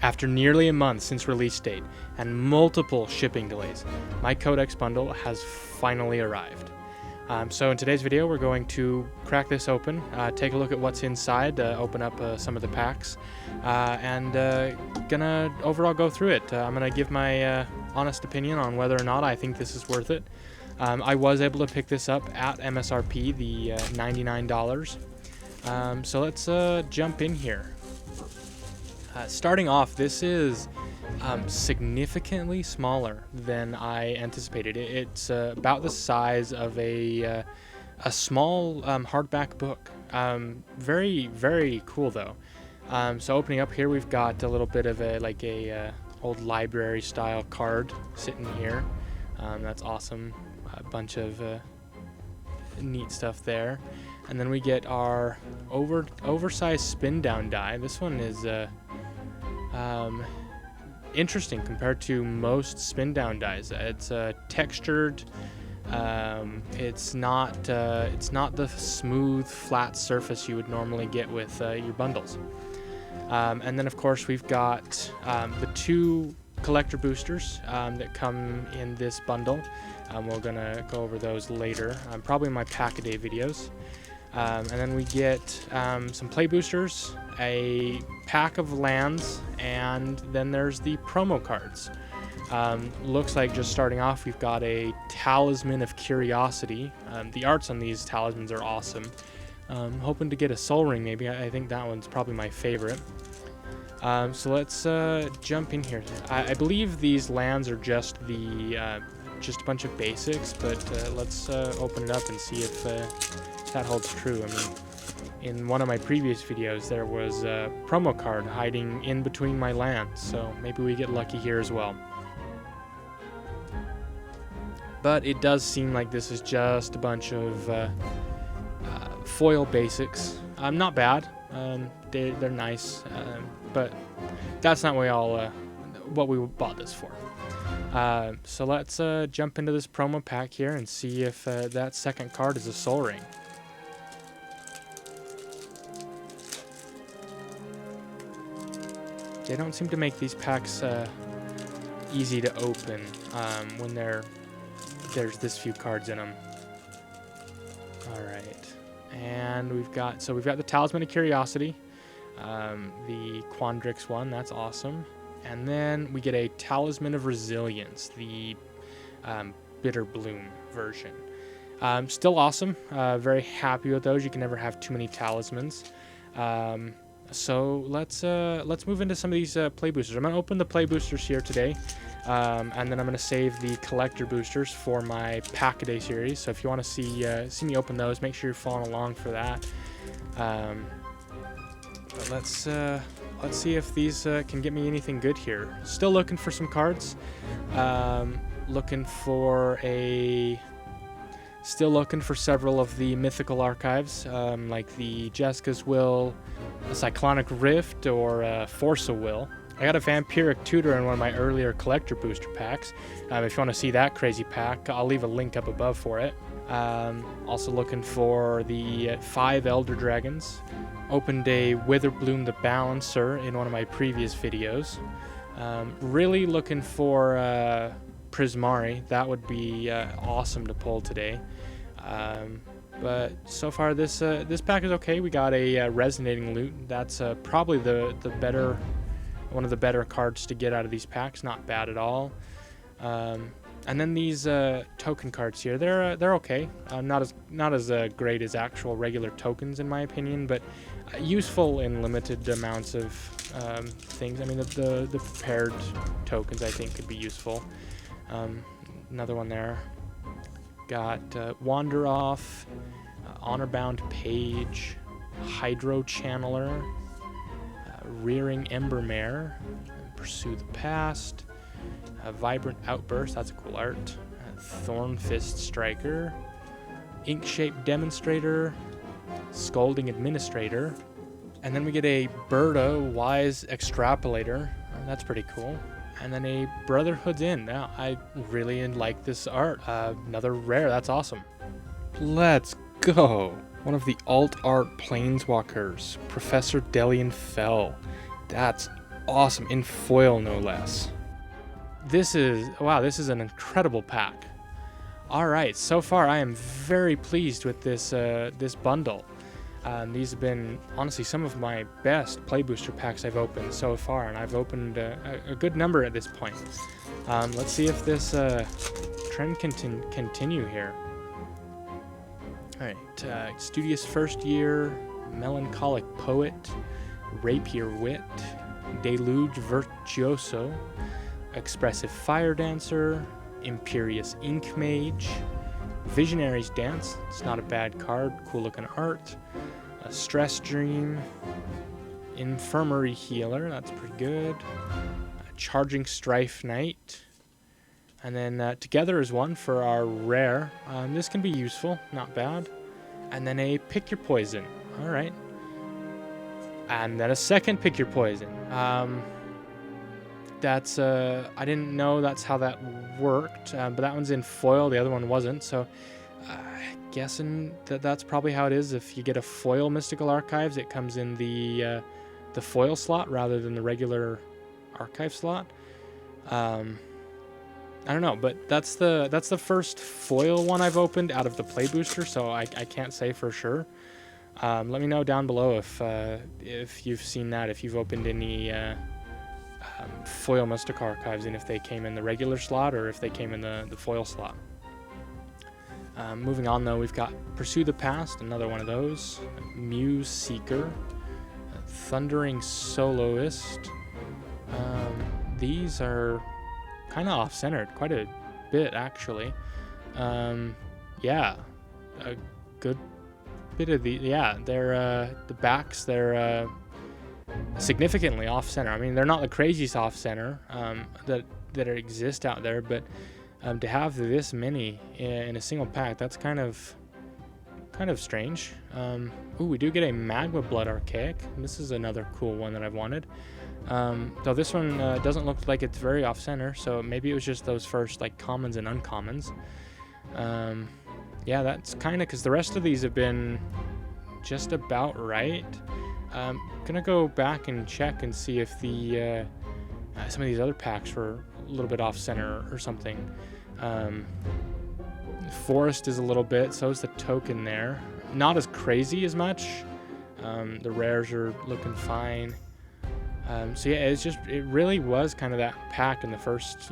After nearly a month since release date and multiple shipping delays, my Codex Bundle has finally arrived. So in today's video, we're going to crack this open, take a look at what's inside, open up some of the packs, and gonna overall go through it. I'm gonna give my honest opinion on whether or not I think this is worth it. I was able to pick this up at MSRP, the $99. So let's jump in here. Starting off, this is significantly smaller than I anticipated. It's about the size of a small hardback book. Very, very cool though. So opening up here, we've got a little bit of a old library style card sitting here. That's awesome. A bunch of neat stuff there. And then we get our oversized spin down die. This one is interesting compared to most spin down dies. It's textured. It's not the smooth flat surface you would normally get with your bundles. And then of course we've got the two collector boosters that come in this bundle. We're gonna go over those later, probably in my pack-a-day videos. And then we get some play boosters, a pack of lands, and then there's the promo cards. Looks like just starting off, we've got a Talisman of Curiosity. The arts on these talismans are awesome. Hoping to get a Soul Ring maybe. I think that one's probably my favorite. So let's jump in here. I believe these lands are just just a bunch of basics, but let's open it up and see if that holds true. I mean, in one of my previous videos, there was a promo card hiding in between my lands, so maybe we get lucky here as well. But it does seem like this is just a bunch of foil basics. Not bad. They're nice, but that's not what we bought this for. So let's jump into this promo pack here and see if that second card is a Soul Ring. They don't seem to make these packs easy to open when there's this few cards in them. All right, and we've got the Talisman of Curiosity, the Quandrix one. That's awesome. And then we get a Talisman of Resilience, the Bitter Bloom version. Still awesome. Very happy with those. You can never have too many talismans. So let's move into some of these play boosters. I'm gonna open the play boosters here today, and then I'm gonna save the collector boosters for my pack-a-day series. So if you want to see me open those, make sure you're following along for that. But let's see if these can get me anything good here. Still looking for some cards. Still looking for several of the mythical archives, like the Jessica's Will, the Cyclonic Rift, or Force of Will. I got a Vampiric Tutor in one of my earlier collector booster packs. If you want to see that crazy pack, I'll leave a link up above for it. Also looking for the 5 Elder Dragons. Opened a Witherbloom the Balancer in one of my previous videos. Really looking for Prismari. That would be awesome to pull today. But so far this pack is okay. We got a Resonating Loot. That's probably one of the better cards to get out of these packs. Not bad at all. And then these token cards here, they're okay. Not as great as actual regular tokens in my opinion, but useful in limited amounts of things. I mean, the prepared tokens I think could be useful. Another one there. Got Wander Off, Honor-Bound Page, Hydro Channeler, Rearing Embermare, Pursue the Past, Vibrant Outburst, that's a cool art, Thorn Fist Striker, Ink-Shaped Demonstrator, Scolding Administrator, and then we get a Berta Wise Extrapolator. That's pretty cool. And then a Brotherhood's Inn. Now, I really like this art. Another rare, that's awesome. Let's go. One of the alt art planeswalkers, Professor Delian Fell. That's awesome, in foil no less. This is, wow, this is an incredible pack. All right, so far I am very pleased with this this bundle. These have been, honestly, some of my best Play Booster packs I've opened so far, and I've opened a good number at this point. Let's see if this trend can continue here. All right, Studious First Year, Melancholic Poet, Rapier Wit, Deluge Virtuoso, Expressive Fire Dancer, Imperious Ink Mage, Visionary's Dance, it's not a bad card, cool looking art, a Stress Dream, Infirmary Healer, that's pretty good, a Charging Strife Knight, and then Together is one for our rare. This can be useful, not bad, and then a Pick Your Poison, alright, and then a second Pick Your Poison. That's, I didn't know that's how that worked, but that one's in foil, the other one wasn't, so guessing that's probably how it is. If you get a foil Mystical Archives, it comes in the foil slot rather than the regular archive slot. I don't know, but that's the first foil one I've opened out of the Play Booster, so I can't say for sure. Let me know down below if you've seen that, if you've opened any foil Mystical Archives, and if they came in the regular slot or if they came in the foil slot. Moving on though, we've got Pursue the Past, another one of those, Muse Seeker, Thundering Soloist. These are kind of off-centered, quite a bit actually. Yeah, a good bit of the, yeah, they're the backs, they're significantly off-center. I mean, they're not the craziest off-center that exist out there, but to have this many in a single pack, that's kind of strange. Ooh, we do get a Magma Blood Archaic. This is another cool one that I've wanted. Though this one doesn't look like it's very off-center, so maybe it was just those first like commons and uncommons. Yeah, that's kind of because the rest of these have been just about right. Gonna go back and check and see if the some of these other packs were a little bit off-center or something. Forest is a little bit, so is the token there. Not as crazy as much. The rares are looking fine. So yeah, it really was kind of that pack in the first,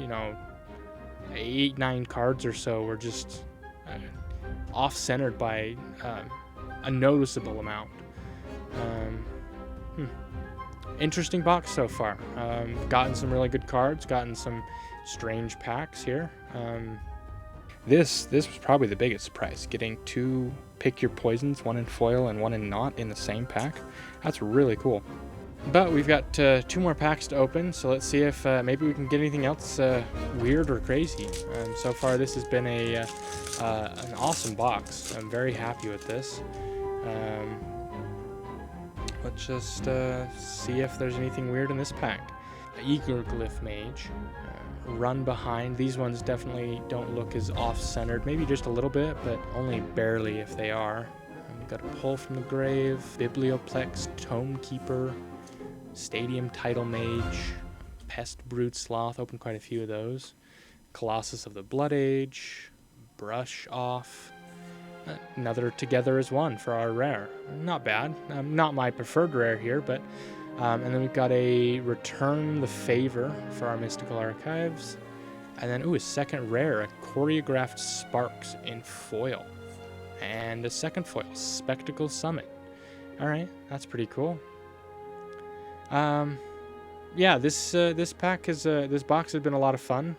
8-9 cards or so were just off-centered by a noticeable amount. Interesting box so far. Gotten some really good cards, gotten some strange packs here. This was probably the biggest surprise, getting 2 Pick Your Poisons, one in foil and one in not, in the same pack. That's really cool. But we've got 2 more packs to open, so let's see if maybe we can get anything else weird or crazy. So far this has been an awesome box. I'm very happy with this. Let's just see if there's anything weird in this pack. Eagerglyph Mage, Run Behind. These ones definitely don't look as off-centered, maybe just a little bit, but only barely if they are. We've got a Pull from the Grave, Biblioplex Tome Keeper, Stadium Title Mage, Pest Brood Sloth, opened quite a few of those, Colossus of the Blood Age, Brush Off, another Together as One for our rare. Not bad. Not my preferred rare here, but and then we've got a Return the Favor for our Mystical Archives, and then a second rare, a Choreographed Sparks in foil, and a second foil, Spectacle Summit. All right, that's pretty cool. Yeah, this pack is this box has been a lot of fun.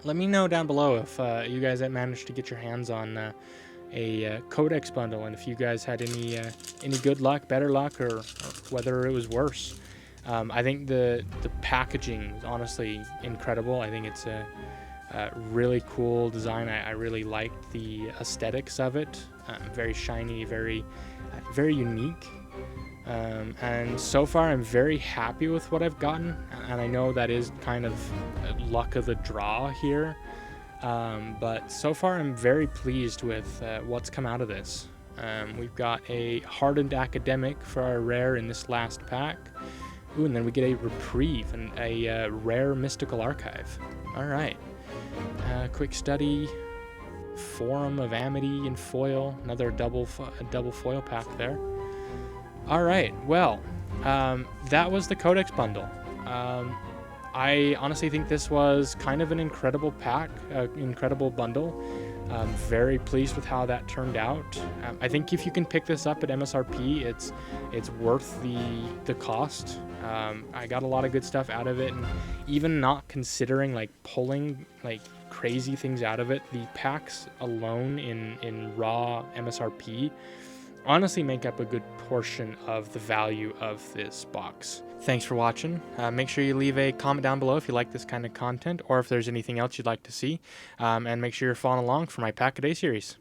Let me know down below if you guys have managed to get your hands on a Codex Bundle, and if you guys had any good luck, better luck, or whether it was worse. I think the packaging is honestly incredible. I think it's a really cool design. I really liked the aesthetics of it. Very shiny, very unique. And so far I'm very happy with what I've gotten, and I know that is kind of luck of the draw here, but so far I'm very pleased with what's come out of this. We've got a Hardened Academic for our rare in this last pack, Ooh, and then we get a reprieve and a rare mystical archive. All right. Quick study. Forum of Amity in foil. Another double foil pack there. All right. Well, that was the Codex Bundle. I honestly think this was kind of an incredible pack, incredible bundle. Very pleased with how that turned out. I think if you can pick this up at MSRP, it's worth the cost. I got a lot of good stuff out of it, and even not considering like pulling like crazy things out of it, the packs alone in raw MSRP honestly make up a good portion of the value of this box. Thanks for watching. Make sure you leave a comment down below if you like this kind of content, or if there's anything else you'd like to see, and make sure you're following along for my Pack a Day series.